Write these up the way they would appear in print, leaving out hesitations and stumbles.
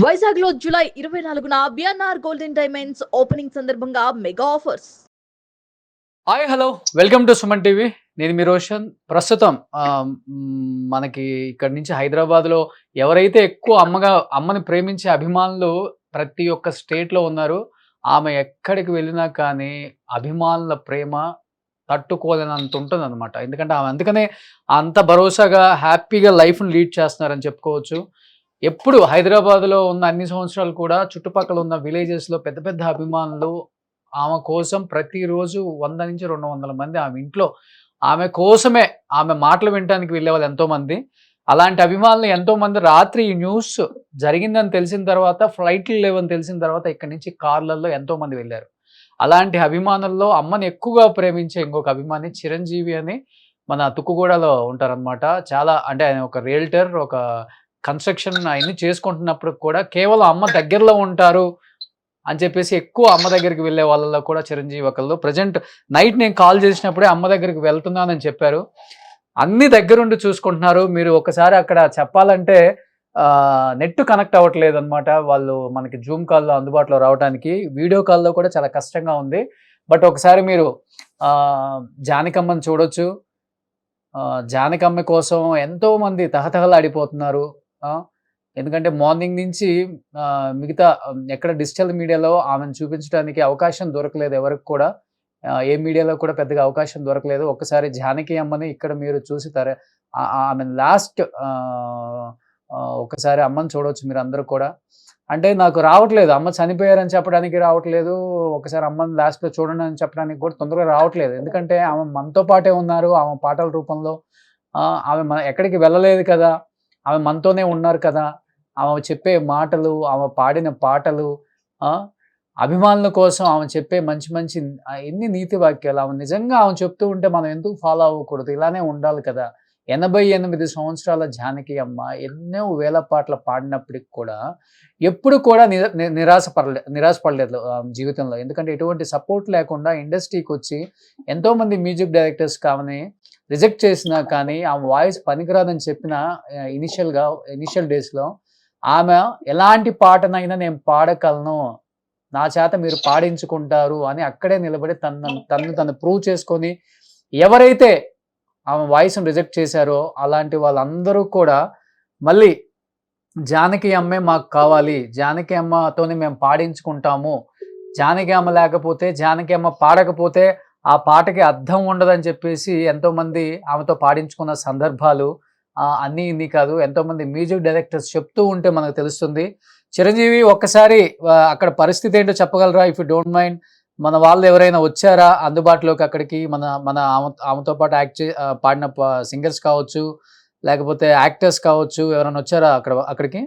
వైజాగ్ లో జూలై 24న BNR golden diamonds opening సందర్భంగా mega offers. Hi hello welcome to Suman TV. నేను మీ రోషన్. ప్రస్తుతం మనకి ఇక్కడ నుంచి హైదరాబాద్లో ఎవరైతే ఎక్కువ అమ్మని ప్రేమించే అభిమానులు ప్రతి ఒక్క స్టేట్లో ఉన్నారు. ఆమె ఎక్కడికి వెళ్ళినా కానీ అభిమానుల ప్రేమ తట్టుకోలేనంత ఉంటుందన్నమాట. ఎందుకంటే ఆమె అందుకనే అంత భరోసాగా హ్యాపీగా లైఫ్ని లీడ్ చేస్తున్నారని చెప్పుకోవచ్చు. ఎప్పుడు హైదరాబాద్లో ఉన్న అన్ని సంవత్సరాలు కూడా చుట్టుపక్కల ఉన్న విలేజెస్లో పెద్ద పెద్ద అభిమానులు ఆమె కోసం ప్రతిరోజు 100-200 మంది ఆమె ఇంట్లో ఆమె కోసమే, ఆమె మాటలు వినటానికి వెళ్ళేవాళ్ళు ఎంతోమంది. అలాంటి అభిమానులు ఎంతోమంది రాత్రి ఈ న్యూస్ జరిగిందని తెలిసిన తర్వాత, ఫ్లైట్లు లేవని తెలిసిన తర్వాత ఇక్కడి నుంచి కార్లలో ఎంతోమంది వెళ్ళారు. అలాంటి అభిమానుల్లో అమ్మని ఎక్కువగా ప్రేమించే ఇంకొక అభిమాని చిరంజీవి అని మన తుక్కుగూడలో ఉంటారనమాట. చాలా అంటే ఆయన ఒక రియల్టర్, ఒక కన్స్ట్రక్షన్ అవన్నీ చేసుకుంటున్నప్పుడు కూడా కేవలం అమ్మ దగ్గరలో ఉంటారు అని చెప్పేసి ఎక్కువ అమ్మ దగ్గరికి వెళ్ళే వాళ్ళలో కూడా చిరంజీవి ఒకళ్ళు. ప్రజెంట్ నైట్ నేను కాల్ చేసినప్పుడే అమ్మ దగ్గరికి వెళ్తున్నానని చెప్పారు. అన్ని దగ్గరుండి చూసుకుంటున్నారు. మీరు ఒకసారి అక్కడ చెప్పాలంటే నెట్ కనెక్ట్ అవ్వట్లేదు అనమాట. వాళ్ళు మనకి జూమ్ కాల్లో అందుబాటులో రావడానికి, వీడియో కాల్లో కూడా చాలా కష్టంగా ఉంది. బట్ ఒకసారి మీరు జానకమ్మని చూడొచ్చు. జానకమ్మ కోసం ఎంతోమంది తహతహలాడిపోతున్నారు. ఎందుకంటే మార్నింగ్ నుంచి మిగతా ఎక్కడ డిజిటల్ మీడియాలో ఆమెను చూపించడానికి అవకాశం దొరకలేదు ఎవరికి కూడా. ఏ మీడియాలో కూడా పెద్దగా అవకాశం దొరకలేదు. ఒక్కసారి జానకి అమ్మని ఇక్కడ మీరు చూసి ఆమె లాస్ట్ ఒకసారి అమ్మని చూడవచ్చు మీరు అందరూ కూడా. అంటే నాకు రావట్లేదు, అమ్మ చనిపోయారని చెప్పడానికి రావట్లేదు, ఒకసారి అమ్మని లాస్ట్లో చూడండి అని చెప్పడానికి కూడా తొందరగా రావట్లేదు. ఎందుకంటే ఆమె మనతో పాటే ఉన్నారు, ఆమె పాటల రూపంలో. ఆమె ఎక్కడికి వెళ్ళలేదు కదా, ఆమె మనతోనే ఉన్నారు కదా. ఆమె చెప్పే మాటలు, ఆమె పాడిన పాటలు, అభిమానుల కోసం ఆమె చెప్పే మంచి మంచి ఎన్ని నీతి వాక్యాలు, ఆమె నిజంగా ఆమె చెప్తూ ఉంటే మనం ఎందుకు ఫాలో అవ్వకూడదు? ఇలానే ఉండాలి కదా. 88 సంవత్సరాల జానకి అమ్మ ఎన్నో వేల పాటలు పాడినప్పటికి కూడా ఎప్పుడు కూడా నిరాశపడలేదు జీవితంలో. ఎందుకంటే ఎటువంటి సపోర్ట్ లేకుండా ఇండస్ట్రీకి వచ్చి ఎంతోమంది మ్యూజిక్ డైరెక్టర్స్ కావని రిజెక్ట్ చేసినా కానీ ఆమె వాయిస్ పనికిరాదని చెప్పిన ఇనిషియల్ డేస్లో ఆమె ఎలాంటి పాటనైనా నేను పాడగలను, నా చేత మీరు పాడించుకుంటారు అని అక్కడే నిలబడి తను ప్రూవ్ చేసుకొని ఎవరైతే ఆమె వాయిస్ను రిజెక్ట్ చేశారో అలాంటి వాళ్ళందరూ కూడా మళ్ళీ జానకి అమ్మే మాకు కావాలి, జానకి అమ్మతోనే మేము పాడించుకుంటాము, జానకి అమ్మ లేకపోతే, జానకి అమ్మ పాడకపోతే ఆ పాటకి అర్థం ఉండదని చెప్పేసి ఎంతోమంది ఆమెతో పాడించుకున్న సందర్భాలు అన్నీ ఇన్ని కాదు, ఎంతోమంది మ్యూజిక్ డైరెక్టర్స్ చెప్తూ ఉంటే మనకు తెలుస్తుంది. చిరంజీవి ఒక్కసారి అక్కడ పరిస్థితి ఏంటో చెప్పగలరా? If you don't mind. మన వాళ్ళు ఎవరైనా వచ్చారా అందుబాటులోకి అక్కడికి? మన మన ఆమెతో పాటు పాడిన సింగర్స్ కావచ్చు, లేకపోతే యాక్టర్స్ కావచ్చు, ఎవరైనా వచ్చారా అక్కడికి?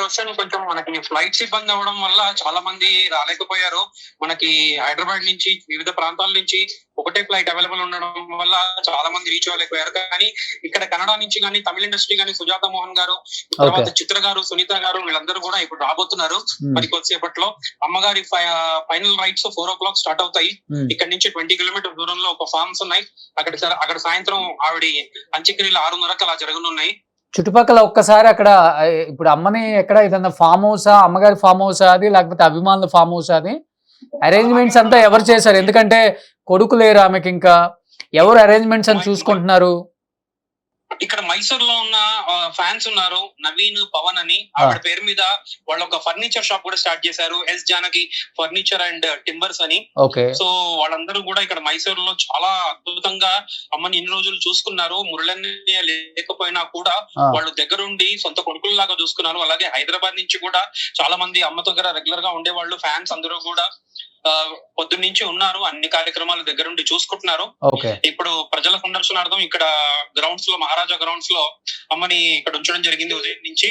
రోషన్, కొంచెం మనకి ఫ్లైట్స్ ఇబ్బంది అవ్వడం వల్ల చాలా మంది రాలేకపోయారు. మనకి హైదరాబాద్ నుంచి వివిధ ప్రాంతాల నుంచి ఒకటే ఫ్లైట్ అవైలబుల్ ఉండడం వల్ల చాలా మంది రీచ్ అవ్వలేకపోయారు. కానీ ఇక్కడ కన్నడ నుంచి కానీ, తమిళ ఇండస్ట్రీ కానీ, సుజాత మోహన్ గారు, తర్వాత చిత్ర గారు, సునీత గారు, వీళ్ళందరూ కూడా ఇప్పుడు రాబోతున్నారు మరి కొద్దిసేపట్లో. అమ్మగారి ఫైనల్ రైట్స్ 4 o'clock స్టార్ట్ అవుతాయి. ఇక్కడ నుంచి 20 కిలోమీటర్ దూరంలో ఒక ఫార్మ్స్ ఉన్నాయి. అక్కడ సాయంత్రం ఆవిడ అంత్యక్రియలు 6:30కి అలా జరగనున్నాయి. చుట్టుపక్కల ఒక్కసారి అక్కడ ఇప్పుడు అమ్మని ఎక్కడ ఏదన్నా ఫామ్ హౌసా, అమ్మగారి ఫామ్ హౌసా అది, లేకపోతే అభిమానుల ఫామ్ హౌసా అది? అరేంజ్మెంట్స్ అంతా ఎవరు చేశారు? ఎందుకంటే కొడుకు లేరు ఆమెకి, ఇంకా ఎవరు అరేంజ్మెంట్స్ అని చూసుకుంటున్నారు? ఇక్కడ మైసూర్ లో ఉన్న ఫ్యాన్స్ ఉన్నారు, నవీన్, పవన్ అని. ఆవిడ పేరు మీద వాళ్ళు ఒక ఫర్నిచర్ షాప్ కూడా స్టార్ట్ చేశారు, S Janaki furniture and timbers అని. సో వాళ్ళందరూ కూడా ఇక్కడ మైసూర్ లో చాలా అద్భుతంగా అమ్మని ఇన్ని రోజులు చూసుకున్నారు. మురళి లేకపోయినా కూడా వాళ్ళు దగ్గరుండి సొంత కొడుకుల్లాగా చూసుకున్నారు. అలాగే హైదరాబాద్ నుంచి కూడా చాలా మంది అమ్మ దగ్గర రెగ్యులర్ గా ఉండేవాళ్ళు, ఫ్యాన్స్ అందరూ కూడా పొద్దున్నుంచి ఉన్నారు, అన్ని కార్యక్రమాలు దగ్గరుండి చూసుకుంటున్నారు. ఇప్పుడు ప్రజల సందర్శనార్థం ఇక్కడ గ్రౌండ్స్ లో, మహారాజా గ్రౌండ్స్ లో అమ్మని ఇక్కడ ఉంచడం జరిగింది. ఉదయం నుంచి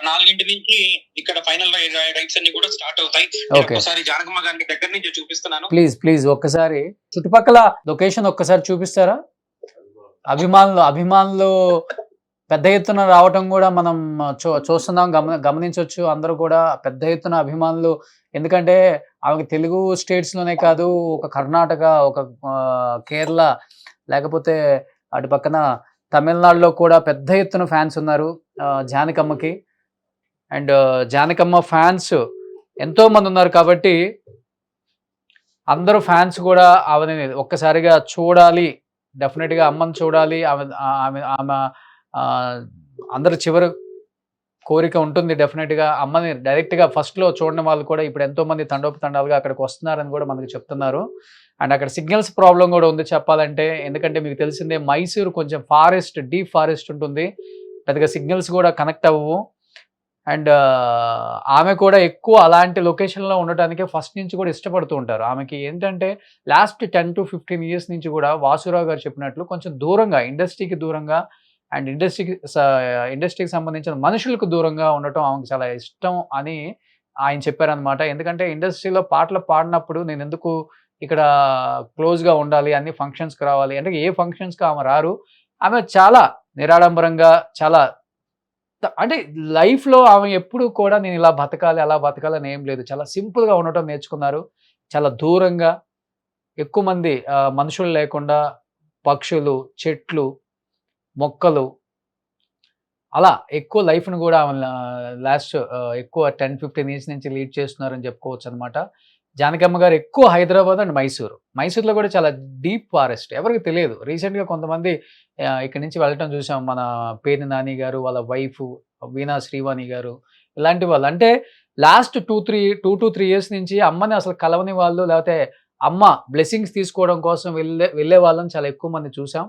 4 నుంచి ఇక్కడ ఫైనల్ రైడ్స్ అన్ని కూడా స్టార్ట్ అవుతాయి. ఒకసారి జానకమ్మ గారి దగ్గర నుంచి చూపిస్తున్నాను. ప్లీజ్ ఒక్కసారి చుట్టుపక్కల లొకేషన్ ఒక్కసారి చూపిస్తారా? అభిమానులు పెద్ద ఎత్తున రావటం కూడా మనం చూస్తున్నాం, గమనించవచ్చు. అందరూ కూడా పెద్ద ఎత్తున అభిమానులు. ఎందుకంటే ఆమెకి తెలుగు స్టేట్స్లోనే కాదు, ఒక కర్ణాటక, ఒక కేరళ, లేకపోతే అటు పక్కన తమిళనాడులో కూడా పెద్ద ఎత్తున ఫ్యాన్స్ ఉన్నారు జానకమ్మకి. అండ్ జానకమ్మ ఫ్యాన్స్ ఎంతో మంది ఉన్నారు కాబట్టి అందరూ ఫ్యాన్స్ కూడా ఆమెని ఒక్కసారిగా చూడాలి, డెఫినెట్గా అమ్మని చూడాలి, ఆమె ఆమె ఆమె అందరు చివరి కోరిక ఉంటుంది. డెఫినెట్గా అమ్మని డైరెక్ట్గా ఫస్ట్లో చూడని వాళ్ళు కూడా ఇప్పుడు ఎంతో మంది తండోపతండాలుగా అక్కడికి వస్తున్నారని కూడా మనకు చెప్తున్నారు. అండ్ అక్కడ సిగ్నల్స్ ప్రాబ్లం కూడా ఉంది చెప్పాలంటే, ఎందుకంటే మీకు తెలిసిందే మైసూరు కొంచెం ఫారెస్ట్, డీప్ ఫారెస్ట్ ఉంటుంది, పెద్దగా సిగ్నల్స్ కూడా కనెక్ట్ అవ్వవు. అండ్ ఆమె కూడా ఎక్కువ అలాంటి లొకేషన్లో ఉండటానికి ఫస్ట్ నుంచి కూడా ఇష్టపడుతూ ఉంటారు. ఆమెకి ఏంటంటే లాస్ట్ 10 to 15 ఇయర్స్ నుంచి కూడా వాసురావు గారు చెప్పినట్లు కొంచెం దూరంగా, ఇండస్ట్రీకి దూరంగా అండ్ ఇండస్ట్రీకి సంబంధించిన మనుషులకు దూరంగా ఉండటం ఆమెకు చాలా ఇష్టం అని ఆయన చెప్పారనమాట. ఎందుకంటే ఇండస్ట్రీలో పాటలు పాడినప్పుడు నేను ఎందుకు ఇక్కడ క్లోజ్గా ఉండాలి, అన్ని ఫంక్షన్స్కి రావాలి అంటే ఏ ఫంక్షన్స్కి ఆమె రారు. ఆమె చాలా నిరాడంబరంగా, చాలా అంటే లైఫ్లో ఆమె ఎప్పుడు కూడా నేను ఇలా బతకాలి, అలా బతకాలి అని ఏం లేదు. చాలా సింపుల్గా ఉండటం నేర్చుకున్నారు. చాలా దూరంగా, ఎక్కువ మంది మనుషులు లేకుండా పక్షులు, చెట్లు, మొక్కలు, అలా ఎక్కువ లైఫ్ను కూడా ఆమె లాస్ట్ ఎక్కువ 10-15 ఇయర్స్ నుంచి లీడ్ చేస్తున్నారని చెప్పుకోవచ్చు అనమాట. జానకమ్మ గారు ఎక్కువ హైదరాబాద్ అండ్ మైసూర్లో కూడా చాలా డీప్ ఫారెస్ట్, ఎవరికి తెలియదు. రీసెంట్గా కొంతమంది ఇక్కడి నుంచి వెళ్ళటం చూసాం. మన పేర్ని నాని గారు, వాళ్ళ వైఫ్ వీణా శ్రీవాణి గారు, ఇలాంటి వాళ్ళు. అంటే లాస్ట్ 2 to 3 ఇయర్స్ నుంచి అమ్మని అసలు కలవని వాళ్ళు, లేకపోతే అమ్మ బ్లెస్సింగ్స్ తీసుకోవడం కోసం వెళ్ళే వాళ్ళని చాలా ఎక్కువ మంది చూసాం.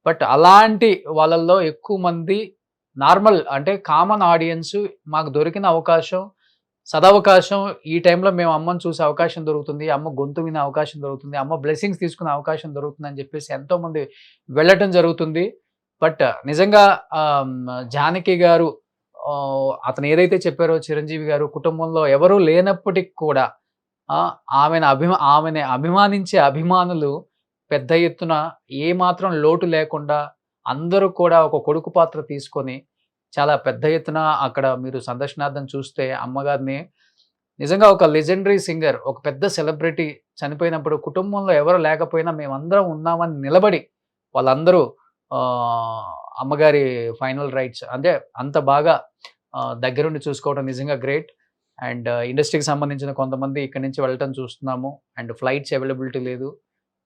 బట్ అలాంటి వాళ్ళల్లో ఎక్కువ మంది నార్మల్ అంటే కామన్ ఆడియన్స్, మాకు దొరికిన అవకాశం, సదవకాశం, ఈ టైంలో మేము అమ్మని చూసే అవకాశం దొరుకుతుంది, అమ్మ గొంతు వినే అవకాశం దొరుకుతుంది, అమ్మ బ్లెస్సింగ్స్ తీసుకునే అవకాశం దొరుకుతుంది అని చెప్పేసి ఎంతోమంది వెళ్ళటం జరుగుతుంది. బట్ నిజంగా జానకి గారు అతను ఏదైతే చెప్పారో చిరంజీవి గారు, కుటుంబంలో ఎవరూ లేనప్పటికి కూడా ఆమెని అభిమానించే అభిమానులు పెద్ద ఎత్తున ఏమాత్రం లోటు లేకుండా అందరూ కూడా ఒక కొడుకు పాత్ర తీసుకొని చాలా పెద్ద ఎత్తున అక్కడ మీరు సందర్శనార్థం చూస్తే అమ్మగారిని నిజంగా ఒక లెజెండరీ సింగర్, ఒక పెద్ద సెలబ్రిటీ చనిపోయినప్పుడు కుటుంబంలో ఎవరు లేకపోయినా మేమందరం ఉన్నామని నిలబడి వాళ్ళందరూ అమ్మగారి ఫైనల్ రైట్స్ అంటే అంత బాగా దగ్గరుండి చూసుకోవడం నిజంగా గ్రేట్. అండ్ ఇండస్ట్రీకి సంబంధించిన కొంతమంది ఇక్కడి నుంచి వెళ్ళటం చూస్తున్నాము. అండ్ ఫ్లైట్స్ అవైలబిలిటీ లేదు.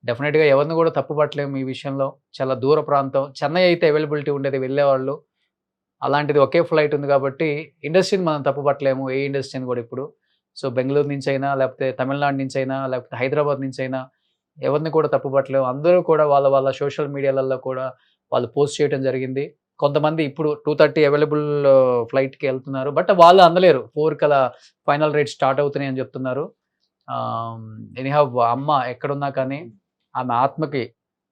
డెఫినెట్గా ఎవరిని కూడా తప్పుపట్టలేము ఈ విషయంలో. చాలా దూర ప్రాంతం, చెన్నై అయితే అవైలబిలిటీ ఉండేది వెళ్ళేవాళ్ళు, అలాంటిది ఒకే ఫ్లైట్ ఉంది కాబట్టి ఇండస్ట్రీని మనం తప్పుపట్టలేము, ఏ ఇండస్ట్రీని కూడా ఇప్పుడు. సో బెంగళూరు నుంచి అయినా, లేకపోతే తమిళనాడు నుంచి అయినా, లేకపోతే హైదరాబాద్ నుంచి అయినా ఎవరిని కూడా తప్పుపట్టలేము. అందరూ కూడా వాళ్ళ సోషల్ మీడియాలలో కూడా వాళ్ళు పోస్ట్ చేయడం జరిగింది. కొంతమంది ఇప్పుడు 2:30 అవైలబుల్ ఫ్లైట్కి వెళ్తున్నారు, బట్ వాళ్ళు అందలేరు, 4 కలా ఫైనల్ రేట్ స్టార్ట్ అవుతున్నాయి అని చెప్తున్నారు. ఎనీహౌ అమ్మ ఎక్కడున్నా కానీ ఆమె ఆత్మకి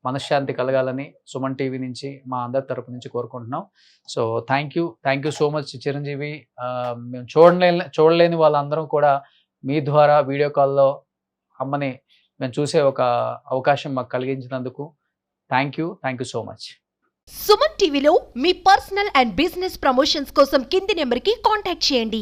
మనశ్శాంతి కలగాలని సుమన్ టీవీ నుంచి మా అందరి తరపు నుంచి కోరుకుంటున్నాం. So thank you so much Chiranjeevi. మేము చూడలేని వాళ్ళందరం కూడా మీ ద్వారా వీడియో కాల్లో అమ్మని మేము చూసే ఒక అవకాశం మాకు కలిగించినందుకు thank you so much. Suman టీవీలో మీ పర్సనల్ అండ్ బిజినెస్ ప్రమోషన్స్ కోసం కింది నెంబర్కి కాంటాక్ట్ చేయండి.